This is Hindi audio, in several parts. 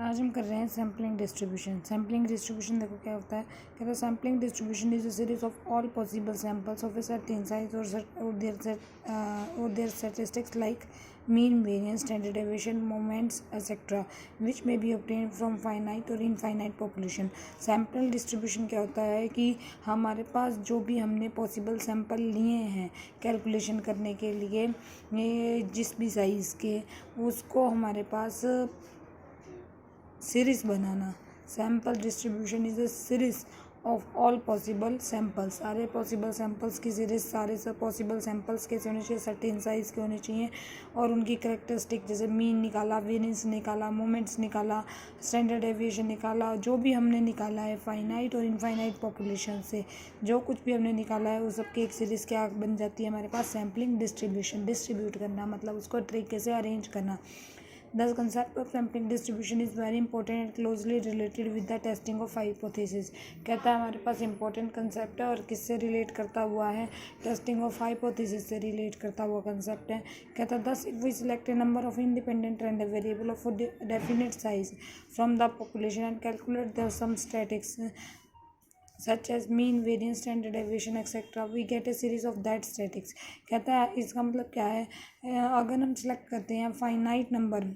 आज हम कर रहे हैं सैम्पलिंग डिस्ट्रीब्यूशन। सैम्पलिंग डिस्ट्रीब्यूशन देखो क्या होता है। कहता है sampling distribution is a series of all possible samples of a certain size और their statistics like mean, variance, standard deviation, moments etcetera which may be obtained from finite और इनफाइनाइट पॉपुलेशन। सैम्पल डिस्ट्रीब्यूशन क्या होता है कि हमारे पास जो भी हमने पॉसिबल सैंपल लिए हैं कैलकुलेशन करने के लिए ये जिस भी साइज़ के, उसको हमारे पास सीरीज बनाना। Sample distribution is a series of all possible samples. सारे पॉसिबल सैम्पल्स की सीरीज, सारे सब पॉसिबल सैम्पल्स कैसे होने चाहिए, सर्टेन साइज़ के होने चाहिए और उनकी करेक्टरिस्टिक जैसे मीन निकाला, वेरिएंस निकाला, मोमेंट्स निकाला, स्टैंडर्ड डेविएशन निकाला, जो भी हमने निकाला है फाइनाइट और इनफाइनाइट पॉपुलेशन से जो कुछ भी हमने निकाला है उस सबकी एक सीरीज़ क्या बन जाती है हमारे पास, सैम्पलिंग डिस्ट्रीब्यूशन। डिस्ट्रीब्यूट करना मतलब उसको तरीके से अरेंज करना। The concept of sampling distribution is very important and closely related with the testing of hypothesis। कहता है हमारे पास important concept है और किससे relate करता हुआ है, testing of hypothesis से relate करता हुआ concept है। कहता है thus if we select a number of independent random variable of a definite size from the population and calculate the some statistics such as mean, variance, standard deviation etc. we get a series of that statistics। कहता है इसका मतलब क्या है, अगर हम सेलेक्ट करते हैं फाइनाइट नंबर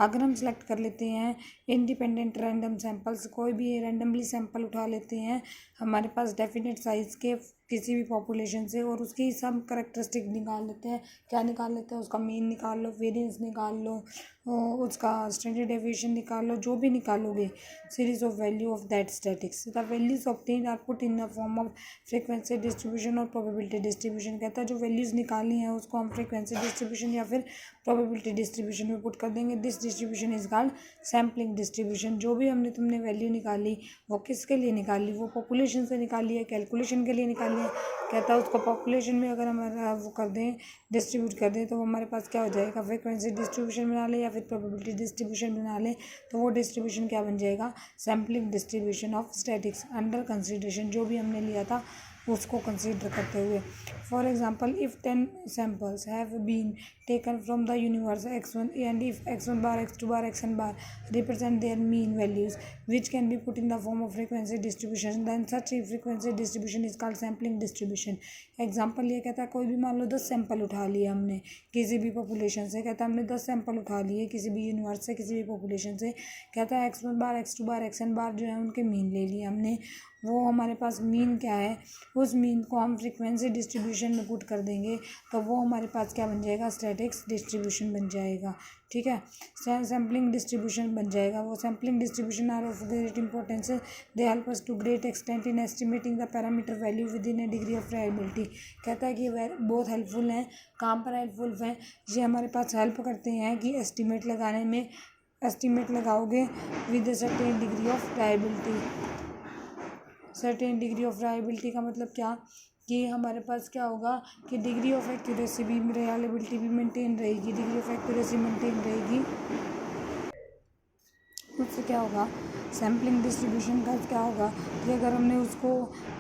अगर हम सेलेक्ट कर लेते हैं इंडिपेंडेंट रैंडम सैंपल्स, कोई भी रैंडमली सैंपल उठा लेते हैं हमारे पास डेफिनेट साइज़ के किसी भी पॉपुलेशन से और उसकी सब करेक्टरिस्टिक निकाल लेते हैं। क्या निकाल लेते हैं, उसका मीन निकाल लो, वेरिएंस निकाल लो, उसका स्टैंडर्ड डेविएशन निकाल लो, जो भी निकालोगे series of value of that statistics. The values obtained are put in the form of frequency distribution और प्रोबेबिलिटी डिस्ट्रीब्यूशन। कहता है जो वैल्यूज़ निकाली हैं उसको हम फ्रीक्वेंसी डिस्ट्रीब्यूशन या फिर प्रोबेबिलिटी डिस्ट्रीब्यूशन में पुट कर देंगे। This distribution is called sampling distribution. जो भी तुमने वैल्यू निकाली वो किसके लिए निकाली, वो पॉपुलेशन से निकाली है, कैलकुलेशन के लिए निकाली है। कहता है उसको पॉपुलेशन में अगर हमारा वो कर दें, डिस्ट्रीब्यूट कर दें, तो वो हमारे पास क्या हो जाएगा, फ्रीक्वेंसी डिस्ट्रीब्यूशन बना ले या फिर प्रोबेबिलिटी डिस्ट्रीब्यूशन बना ले, तो वो डिस्ट्रीब्यूशन क्या बन जाएगा, sampling distribution of statistics under consideration. जो भी हमने लिया था उसको कंसीडर करते हुए। For example if 10 samples have been taken from the universe x1 and if x1 bar, x2 bar, xn bar represent their mean values which can be put in the form of frequency distribution, then such a frequency distribution is called sampling distribution। Example ये कहता है कोई भी मान लो 10 सैंपल उठा लिए हमने किसी भी पॉपुलेशन से। कहता है हमने 10 सैंपल उठा लिए किसी भी यूनिवर्स से, किसी भी पॉपुलेशन से। कहता है x1 बार, x2 बार, xn बार जो है उनके मीन ले लिए हमने। वो हमारे पास मीन क्या है, उस मीन को हम फ्रीक्वेंसी डिस्ट्रीब्यूशन में पुट कर देंगे तो वो हमारे पास क्या बन जाएगा, स्टैटिक्स डिस्ट्रीब्यूशन बन जाएगा। ठीक है, सैम्पलिंग डिस्ट्रीब्यूशन बन जाएगा। वो sampling distribution are of great importance, they help us to great extent in estimating the parameter value within a degree of variability. कहता है कि बहुत हेल्पफुल हैं। कहाँ पर हेल्पफुल हैं, ये हमारे पास हेल्प करते हैं कि एस्टिमेट लगाने में। एस्टिमेट लगाओगे with a certain degree of variability. Certain degree of variability का मतलब क्या, कि हमारे पास क्या होगा कि डिग्री ऑफ एक्यूरेसी भी, रिलायबिलिटी भी मेंटेन रहेगी, डिग्री ऑफ एक्यूरेसी मेंटेन रहेगी। उससे क्या होगा, सैम्पलिंग डिस्ट्रीब्यूशन का क्या होगा कि अगर हमने उसको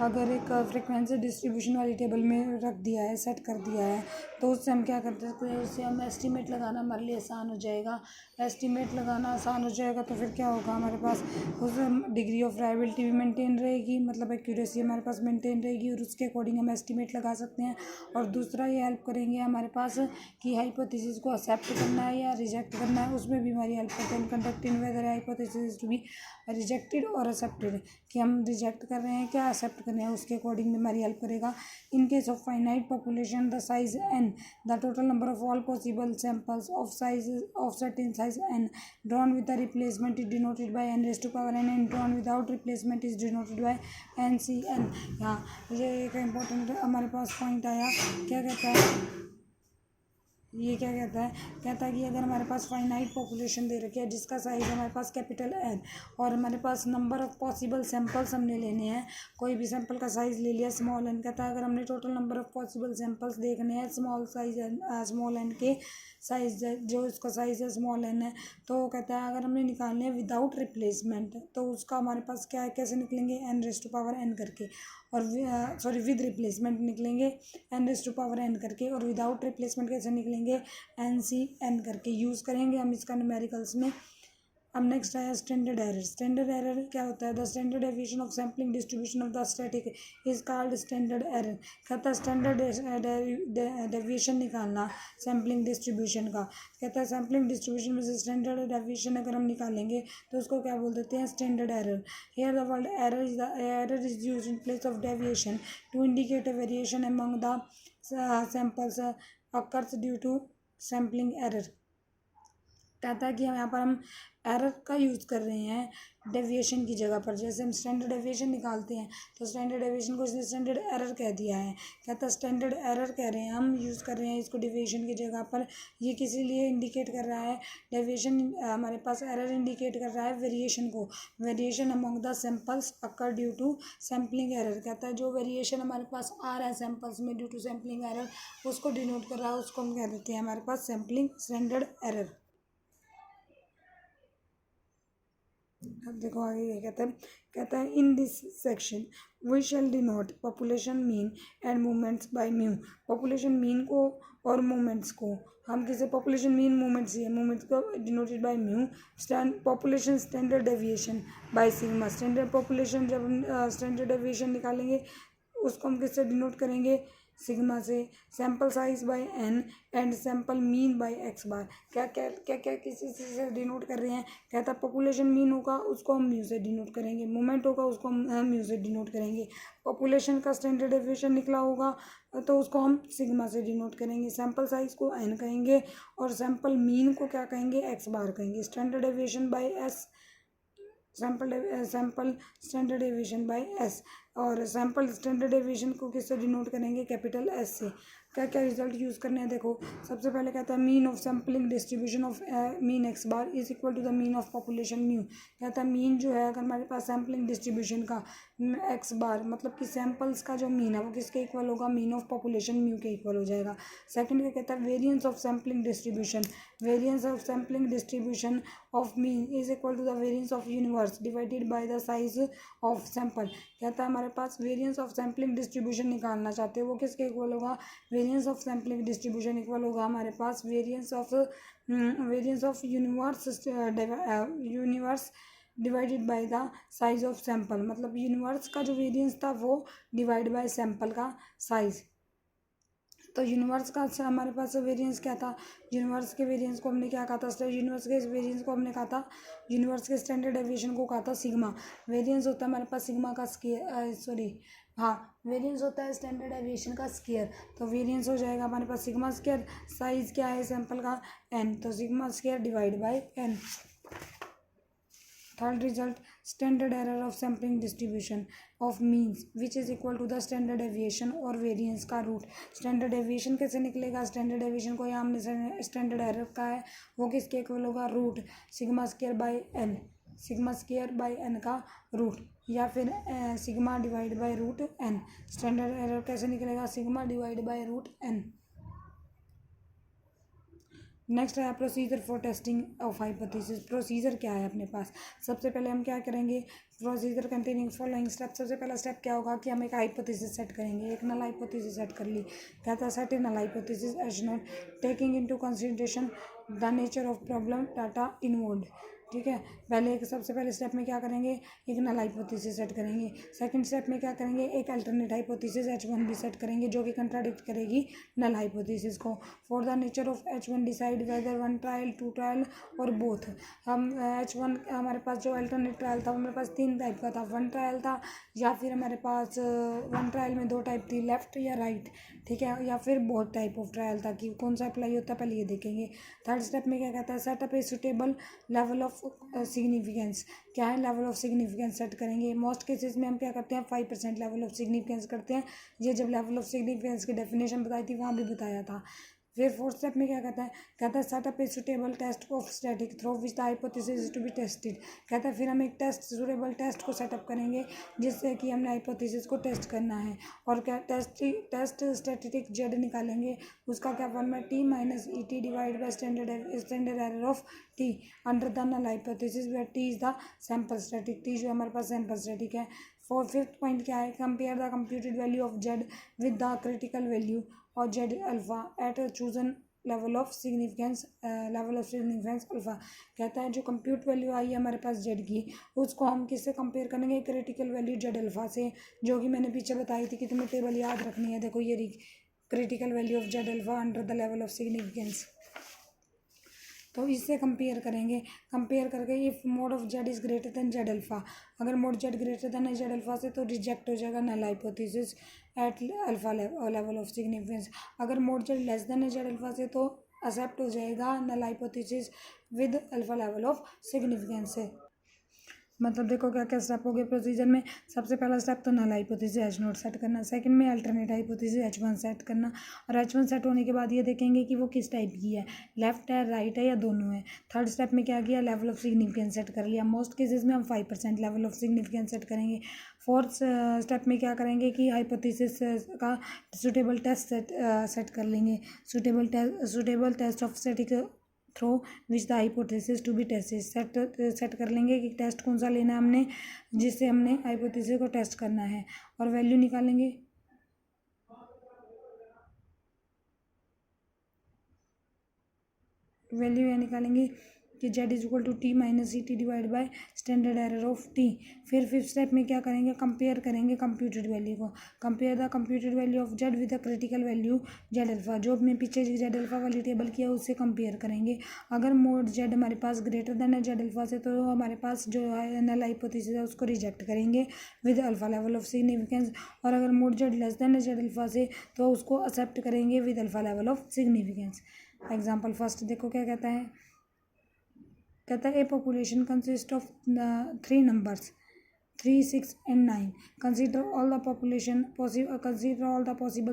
अगर एक फ्रीक्वेंसी डिस्ट्रीब्यूशन वाली टेबल में रख दिया है, सेट कर दिया है, तो उससे हम क्या कर सकते हैं, उससे हम एस्टीमेट लगाना हमारे लिए आसान हो जाएगा। एस्टीमेट लगाना आसान हो जाएगा तो फिर क्या होगा, हमारे पास उस डिग्री ऑफ वेरिएबिलिटी भी मेंटेन रहेगी, मतलब एक्यूरेसी हमारे पास मेंटेन रहेगी और उसके अकॉर्डिंग हम एस्टीमेट लगा सकते हैं। और दूसरा ये हेल्प करेंगे हमारे पास कि हाइपोथेसिस को एक्सेप्ट करना है या रिजेक्ट करना है, उसमें भी हमारी हेल्प करते हैं। Conducting whether hypothesis to be rejected और एक्सेप्टेड, कि हम रिजेक्ट कर रहे हैं क्या एक्सेप्ट कर रहे हैं, उसके अकॉर्डिंग में हमारी हेल्प करेगा। In case of finite population the size n, the total number of all possible samples of size of certain size n drawn with the replacement is denoted by n raise to power n and drawn without replacement is denoted by NCN। यहाँ ये एक इम्पोर्टेंट हमारे पास पॉइंट आया। क्या कहता है, ये क्या कहता है कि अगर हमारे पास फाइनाइट पॉपुलेशन दे रखी है जिसका साइज हमारे पास कैपिटल N और हमारे पास नंबर ऑफ पॉसिबल सैंपल्स हमने लेने हैं, कोई भी सैंपल का साइज़ ले लिया स्मॉल n। कहता है अगर हमने total number of possible samples देखने हैं स्मॉल n के, साइज जो इसका साइज है स्मॉल एन है, तो कहता है अगर हमने निकालने हैं विदाउट रिप्लेसमेंट तो उसका हमारे पास क्या है, कैसे निकलेंगे, n raise to power n करके, और सॉरी विद रिप्लेसमेंट निकलेंगे n raise to power n करके, और विदाउट रिप्लेसमेंट कैसे निकलेंगे, एन सी एन करके यूज़ करेंगे हम इसका न्यूमेरिकल्स में। अब नेक्स्ट आया स्टैंडर्ड एरर। स्टैंडर्ड एरर क्या होता है, the standard deviation of sampling distribution of the static is called standard error. कहता है स्टैंडर्ड डेविएशन निकालना सैम्पलिंग डिस्ट्रीब्यूशन का, कहता है सैम्पलिंग डिस्ट्रीब्यूशन में से स्टैंडर्ड डेविएशन अगर हम निकालेंगे तो उसको क्या बोल देते हैं, standard error. Here the word error is used in place of deviation to indicate a variation among the samples occurs due to sampling error. कहता है कि हम यहाँ पर हम एरर का यूज़ कर रहे हैं डेविएशन की जगह पर। जैसे हम स्टैंडर्ड डेविएशन निकालते हैं तो स्टैंडर्ड डेविएशन को इसने स्टैंडर्ड एरर कह दिया है। कहता है स्टैंडर्ड एरर कह रहे हैं हम, यूज़ कर रहे हैं इसको डेविएशन की जगह पर। ये किसी लिए इंडिकेट कर रहा है, डेविएशन हमारे पास एरर इंडिकेट कर रहा है वेरिएशन को, variation among the samples occur due to sampling error. कहता है जो वेरिएशन हमारे पास आ रहा है सैंपल्स में ड्यू टू सैम्पलिंग एरर, उसको डिनोट कर रहा है, उसको हम कह देते हैं हमारे पास सैम्पलिंग स्टैंडर्ड एरर। अब देखो आगे क्या कहता है in this section we shall denote population mean and movements by mu. Population mean को और मूवमेंट्स को हम किसे, पॉपुलेशन मीन मूवमेंट्स ही है, मूवमेंट्स को denoted by mu. Population standard deviation by sigma. Standard population जब हम स्टैंडर्ड डेविएशन निकालेंगे उसको हम किससे डिनोट करेंगे, सिग्मा से। Sample size by n and sample mean by x bar. क्या क्या क्या क्या किसी से डिनोट कर रहे हैं, कहता पॉपुलेशन मीन होगा उसको हम म्यू से डिनोट करेंगे, मोमेंट होगा उसको हम म्यू से डिनोट करेंगे, पॉपुलेशन का स्टैंडर्ड डेविएशन निकला होगा तो उसको हम सिग्मा से डिनोट करेंगे, सैंपल साइज को एन कहेंगे और सैंपल मीन को क्या कहेंगे, एक्स बार कहेंगे। Standard deviation by S, sample standard deviation by S, और सैंपल स्टैंडर्ड डेविएशन को किससे डिनोट करेंगे, कैपिटल एस से। क्या क्या रिजल्ट यूज़ करने हैं देखो। सबसे पहले कहता है mean of sampling distribution of mean x bar is equal to the mean of population mu. कहता है मीन जो है अगर हमारे पास सैम्पलिंग डिस्ट्रीब्यूशन का एक्स बार मतलब कि सैंपल्स का जो मीन है वो किसके इक्वल होगा, मीन ऑफ पॉपुलेशन म्यू के इक्वल हो जाएगा। सेकंड क्या कहता है variance of sampling distribution, variance of sampling distribution of mean is equal to the variance of universe divided by the size of sample. कहता है हमारे पास वेरिएंस ऑफ सैम्पलिंग डिस्ट्रीब्यूशन निकालना चाहते हो वो किसके इक्वल होगा, variance of sampling distribution equal होगा हमारे पास variance of universe divided by the size of sample. मतलब यूनिवर्स का जो वेरिएंस था वो डिवाइड बाय सैंपल का साइज। तो यूनिवर्स का हमारे पास वेरिएंस क्या था, यूनिवर्स के वेरिएंस को हमने क्या कहा था, यूनिवर्स के वेरिएंस को हमने कहा था, यूनिवर्स के स्टैंडर्ड डेविएशन को कहा था सिग्मा। वेरिएंस होता है हमारे पास सिग्मा का स्क्वायर, सॉरी हाँ वेरिएंस होता है स्टैंडर्ड डेविएशन का स्क्वायर। तो वेरिएंस हो जाएगा हमारे पास सिग्मा स्क्वायर, साइज क्या है सैंपल का एन, तो sigma square divide by n. Third result standard error of sampling distribution of means which is equal to the standard deviation और वेरिएंस का रूट। स्टैंडर्ड डेविएशन कैसे निकलेगा, स्टैंडर्ड डेविएशन को यहाँ हमने स्टैंडर्ड एरर का है वो किसके इक्वल होगा, root sigma square by n, sigma square by n का रूट, या फिर sigma divide by root n. Standard error कैसे निकलेगा, sigma divide by root n. Next है procedure for testing of hypothesis. Procedure क्या है अपने पास, सबसे पहले हम क्या करेंगे, प्रोसीजर कंटेनिंग फॉलोइंग स्टेप। सबसे पहला स्टेप क्या होगा कि हम एक हाइपोथेसिस सेट करेंगे, एक नल हाइपोथेसिस सेट कर ली। कहता है set a null hypothesis H naught taking into consideration the nature of problem data involved. ठीक है, पहले एक सबसे पहले स्टेप में क्या करेंगे, एक नल हाइपोथेसिस सेट करेंगे। सेकंड स्टेप में क्या करेंगे, एक अल्टरनेट हाइपोथेसिस H1 भी सेट करेंगे जो कि कंट्राडिक्ट करेगी नल हाइपोथेसिस को। For the nature of H1 decide whether one trial, two trial और बोथ। हम H1 हमारे पास जो अल्टरनेट ट्रायल था हमारे पास 3 टाइप का था, वन ट्रायल था या फिर हमारे पास वन ट्रायल में 2 टाइप थी, लेफ्ट या राइट। ठीक है, या फिर बहुत टाइप ऑफ ट्रायल था कि कौन सा अप्लाई होता है पहले ये देखेंगे। थर्ड स्टेप में क्या कहता है, set up a suitable level of significance. क्या है, लेवल ऑफ सिग्निफिकेंस सेट करेंगे। मोस्ट केसेस में हम क्या करते हैं 5% लेवल ऑफ सिग्निफिकेंस करते हैं। ये जब लेवल ऑफ सिग्निफिकेंस की डेफिनेशन बताई थी वहाँ भी बताया था। फिर फोर्थ स्टेप में क्या कहता है set up a suitable test of static through which the hypothesis to be tested. कहता है फिर हम एक सुटेबल टेस्ट को सेटअप करेंगे जिससे कि हमने हाइपोथेसिस को टेस्ट करना है। और क्या टेस्ट स्टैटिक जेड निकालेंगे, उसका क्या फॉर्म है, T minus E T divide by standard error of T under the null hypothesis where T is the sample static, T जो हमारे पास सैंपल स्टैटिक है। फिफ्थ पॉइंट क्या है, compare the computed value of Z with the critical value और Z alpha at chosen level of significance alpha. कहता है जो कंप्यूट वैल्यू आई है हमारे पास जेड की, उसको हम किससे कंपेयर करेंगे, क्रिटिकल वैल्यू जेड अल्फा से, जो कि मैंने पीछे बताई थी कि तुम्हें टेबल याद रखनी है। देखो ये रही critical value of Z alpha under the level of significance. तो इससे कंपेयर करेंगे, कंपेयर करके if mod of Z is greater than Z alpha, अगर mod Z greater than Z alpha से तो रिजेक्ट हो जाएगा null hypothesis at alpha level of significance. अगर mod Z less than Z alpha से तो एक्सेप्ट हो जाएगा null hypothesis with alpha level of significance से। मतलब देखो क्या क्या स्टेप हो गए प्रोसीजर में। सबसे पहला स्टेप तो null hypothesis H naught set करना, सेकंड में alternate hypothesis H one set करना, और एच वन सेट होने के बाद ये देखेंगे कि वो किस टाइप की है, लेफ्ट है राइट है या दोनों है। थर्ड स्टेप में क्या किया, लेवल ऑफ सिग्निफिकेंस सेट कर लिया, मोस्ट केसेस में हम 5% लेवल ऑफ सिग्निफिकेंस सेट करेंगे। फोर्थ स्टेप में क्या करेंगे कि हाइपोथेसिस का सुटेबल टेस्ट सेट कर लेंगे, suitable test of static through which the hypothesis to be tested set कर लेंगे कि टेस्ट कौन सा लेना है हमने, जिससे हमने हाइपोथेसिस को टेस्ट करना है। और वैल्यू निकालेंगे, वैल्यू यह निकालेंगे कि Z is equal to T minus E T divide by standard error of T. फिर फिफ्थ स्टेप में क्या करेंगे, कंपेयर करेंगे कंप्यूटेड वैल्यू को, compare the computed value of Z with the critical value Z alpha, जो हमने पीछे जेड अल्फा वाली टेबल किया उससे कंपेयर करेंगे। अगर मोड जेड हमारे पास ग्रेटर देन है जेड अल्फा से तो हमारे पास जो है नल हाइपोथेसिस है उसको रिजेक्ट करेंगे with alpha level of significance, और अगर मोड जेड लेस देन है जेड अल्फा से तो उसको एक्सेप्ट करेंगे with alpha level of significance. Example first देखो क्या कहता है, कहता है ए population consist of 3 numbers 3, 6 and 9. Consider all the possible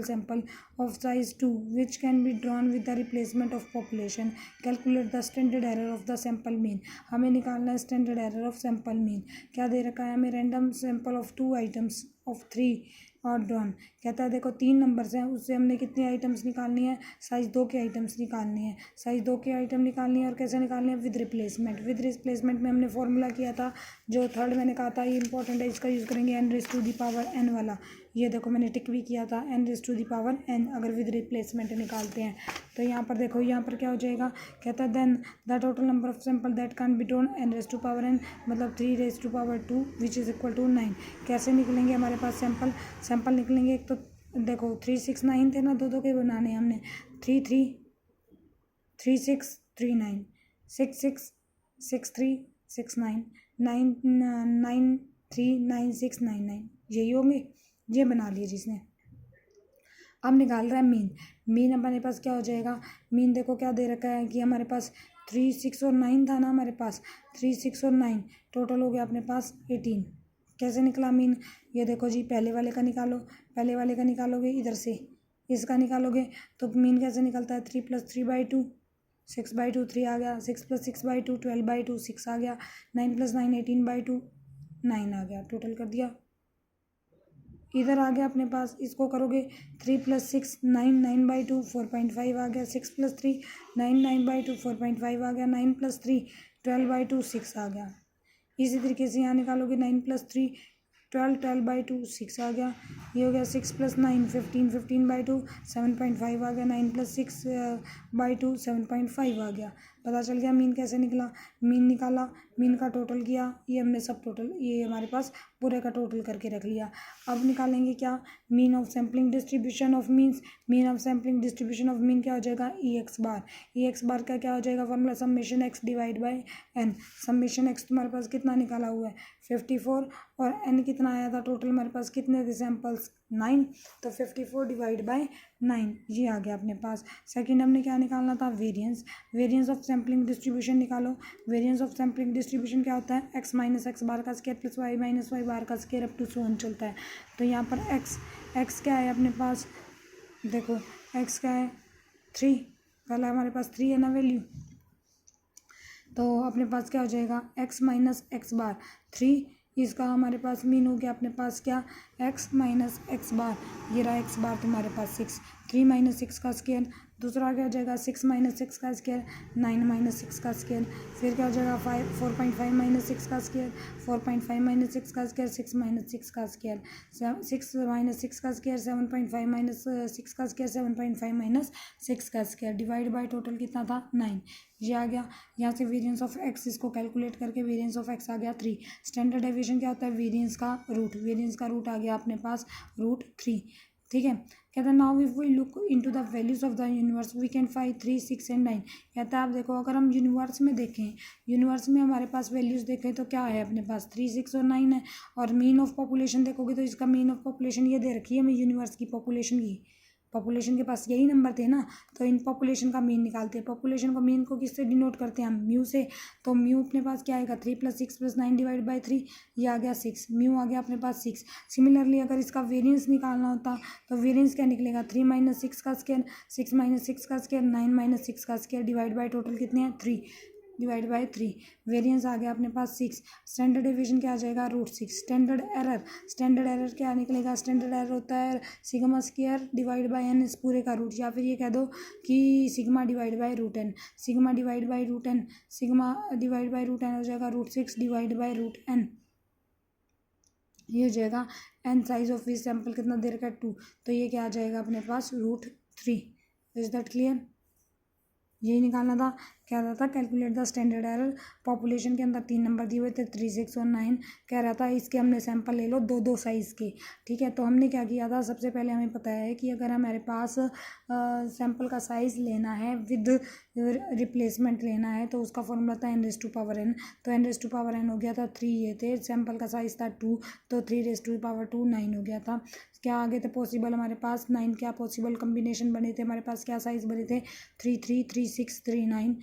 sample of size 2 which can be drawn with the replacement of population. Calculate the standard error of the sample mean. हमें निकालना है standard error of sample mean। क्या दे रखा है हमें, random sample of 2 items of 3 और ड्रॉन। कहता है देखो 3 नंबर्स हैं, उससे हमने कितनी आइटम्स निकालनी है, साइज़ 2 के आइटम्स निकालनी है, साइज़ 2 के आइटम निकालनी है। और कैसे निकालनी है, विद रिप्लेसमेंट। विद रिप्लेसमेंट में हमने फॉर्मूला किया था, जो थर्ड मैंने कहा था ये इंपॉर्टेंट है, इसका यूज़ करेंगे N raise to the power N वाला। ये देखो मैंने टिक भी किया था, N raise to the power N अगर विद रिप्लेसमेंट निकालते हैं। तो यहाँ पर देखो, यहाँ पर क्या हो जाएगा, कहता है then the total number of sample that can be drawn N raise to power N, मतलब 3 raise to power 2 which is equal to 9। कैसे निकलेंगे हमारे पास सैंपल निकलेंगे, एक तो देखो 3, 6, 9 थे ना, दो के बनाने हमने, 3, 3, 3, 6, 3, 9, 6, 6, 6, 3, 6, 9, 9, 9, 3, 9, 6, 9, 9, यही होंगे, ये बना लिए जिसने। अब निकाल रहा है मीन। मीन हमारे पास क्या हो जाएगा, मीन देखो क्या दे रखा है कि हमारे पास 3, 6 और 9 था ना, हमारे पास 3, 6 और 9 टोटल हो गया अपने पास 18। कैसे निकला मीन, ये देखो जी, पहले वाले का निकालो, पहले वाले का निकालोगे इधर से, इसका निकालोगे तो मीन कैसे निकलता है, 3 + 3/2, 6/2 3 आ गया, 6 + 6/2 12/2 6 आ गया, 9 + 9 18/2 9 आ गया, टोटल कर दिया। इधर आ गया अपने पास, इसको करोगे 3 + 6 9 9/2 4.5 आ गया, 6 + 3 9 9/2 4.5 आ गया, 9 + 3 12/2 6 आ गया। इसी तरीके से यहाँ निकालोगे 9 + 3 12 12/2 6 आ गया। ये हो गया 6 + 9 15 15/2 7.5 आ गया, 9 + 6/2 7.5 आ गया। पता चल गया मीन कैसे निकला, मीन निकाला, मीन का टोटल किया, ये हमने सब टोटल, ये हमारे पास पूरे का टोटल करके रख लिया। अब निकालेंगे क्या, mean of sampling distribution of means. Mean of sampling distribution of mean क्या हो जाएगा, EX बार। EX बार का क्या हो जाएगा formula, summation x divide by n। Summation x तुम्हारे पास कितना निकाला हुआ है 54, और n कितना आया था टोटल हमारे पास, कितने थे सैम्पल्स 9, तो 54 डिवाइड बाई 9 ये आ गया अपने पास। सेकंड हमने क्या निकालना था, variance. Variance of sampling distribution निकालो। वेरिएंस ऑफ सैम्पलिंग डिस्ट्रीब्यूशन क्या होता है, x - x बार का square plus y - y bar का square up to so on चलता है। तो यहाँ पर x क्या है अपने पास, देखो x क्या है, 3, पहला हमारे पास 3 है ना वैल्यू, तो अपने पास क्या हो जाएगा x माइनस एक्स बार 3, इसका हमारे पास मीन हो गया अपने पास क्या x माइनस एक्स बार, ये रहा x बार तुम्हारे पास 6, 3 माइनस 6 का स्क्वायर, दूसरा क्या हो जाएगा 6 माइनस 6 का स्क्वायर, 9 माइनस 6 का स्क्वायर, फिर क्या हो जाएगा 4.5 माइनस 6 का स्क्वायर, 4.5 माइनस 6 का स्क्वायर, 6 माइनस 6 का स्क्वायर, 6 माइनस 6 का स्क्वायर, 7.5 माइनस 6 का स्क्वायर, 7.5 माइनस 6 का स्क्वायर, डिवाइड बाय टोटल कितना था 9, ये आ गया। यहाँ से वेरिएंस ऑफ एक्स इसको कैलकुलेट करके वेरिएंस ऑफ एक्स आ गया 3। स्टैंडर्ड डेविएशन क्या होता है वेरिएंस का रूट, वेरिएंस का रूट आ गया अपने पास √3, ठीक है। कहता है now if we look into the values of the universe we can find 3, 6 and 9। कहता है आप देखो अगर हम यूनिवर्स में देखें, यूनिवर्स में हमारे पास वैल्यूज देखें तो क्या है अपने पास 3, 6 और 9 है, और मीन ऑफ पॉपुलेशन देखोगे तो इसका मीन ऑफ पॉपुलेशन ये दे रखी है हमें यूनिवर्स की पॉपुलेशन की, पॉपुलेशन के पास यही नंबर थे ना, तो इन पॉपुलेशन का मीन निकालते हैं। पॉपुलेशन को मीन को किससे डिनोट करते हैं हम म्यू से, तो म्यू अपने पास क्या आएगा 3 + 6 + 9 डिवाइड बाई 3, ये आ गया 6, म्यू आ गया अपने पास 6। सिमिलरली अगर इसका वेरिएंस निकालना होता तो वेरिएंस क्या निकलेगा 3 माइनस 6 का स्क्वायर, 6 माइनस 6 का स्क्वायर, 9 माइनस 6 का स्क्वायर डिवाइड बाई टोटल कितने हैं 3 डिवाइड बाई 3, वेरिएंस आ गया अपने पास 6। स्टैंडर्ड डेविएशन क्या आ जाएगा √6। स्टैंडर्ड एरर, स्टैंडर्ड एरर क्या निकलेगा, स्टैंडर्ड एरर होता है sigma square divide by n इस पूरे का रूट, या फिर ये कह दो कि sigma divide by √n, sigma divide by √n, sigma divide by √n हो जाएगा √6 डिवाइड बाई √n, ये हो जाएगा n size of which sample कितना दे रखा है 2, तो ये क्या आ जाएगा अपने पास √3। इज दैट क्लियर, यही निकालना था। कह रहा था calculate the standard error, population के अंदर 3 नंबर दिए हुए थे 3, 6 और 9, कह रहा था इसके हमने सैंपल ले लो 2-2 साइज़ के, ठीक है। तो हमने क्या किया था सबसे पहले हमें पता है कि अगर हमारे पास सैंपल का साइज़ लेना है विद रिप्लेसमेंट लेना है तो उसका फॉर्मूला था n⁻n, तो n⁻n हो गया था 3, ये थे सैंपल का साइज़ था 2, तो 3⁻2 9 हो गया था। क्या आगे थे पॉसिबल हमारे पास 9, क्या पॉसिबल कम्बिनेशन बने थे हमारे पास, क्या साइज़ बने थे 3, 3, 3, 6, 3, 9,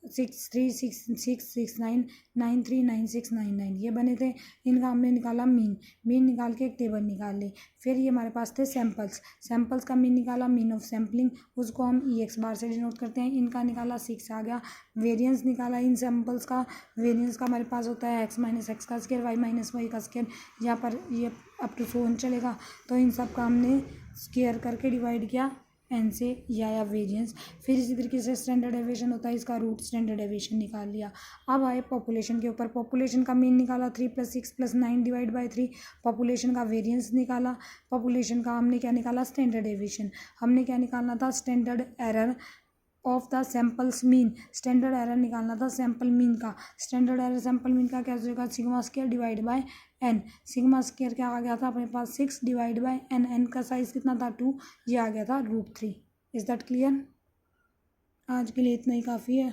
6, 3, 6, 6, 6, 9, 9, 3, 9, 6, 9, 9 ये बने थे। इनका हमने निकाला मीन, मीन निकाल के एक टेबल निकाल ली। फिर ये हमारे पास थे सैंपल्स, सैंपल्स का मीन निकाला, मीन ऑफ सैम्पलिंग, उसको हम EX बार से डिनोट करते हैं। इनका निकाला 6 आ गया। वेरिएंस निकाला इन सैंपल्स का, वेरिएंस का हमारे पास होता है x माइनस एक्स का स्क्वायर, y माइनस वाई का स्क्वायर, यहाँ पर ये अप टू 100 चलेगा। तो इन सब का हमने स्क्वायर करके डिवाइड किया n से, या वेरिएंस। फिर इसी तरीके से स्टैंडर्ड डेविएशन होता है, इसका रूट स्टैंडर्ड डेविएशन निकाल लिया। अब आए पॉपुलेशन के ऊपर, पॉपुलेशन का मीन निकाला 3 + 6 + 9 डिवाइड बाई 3, पॉपुलेशन का वेरिएंस निकाला, पॉपुलेशन का हमने क्या निकाला स्टैंडर्ड डेविएशन, हमने क्या निकालना था standard error of the samples mean, standard error निकालना था सैंपल मीन का। स्टैंडर्ड एरर सैंपल मीन का क्या हो जाएगा sigma square divide bye n, sigma square क्या आ गया था अपने पास 6 डिवाइड बाय n, n का साइज कितना था 2, ये आ गया था √3। इज दैट क्लियर, आज के लिए इतना ही काफ़ी है।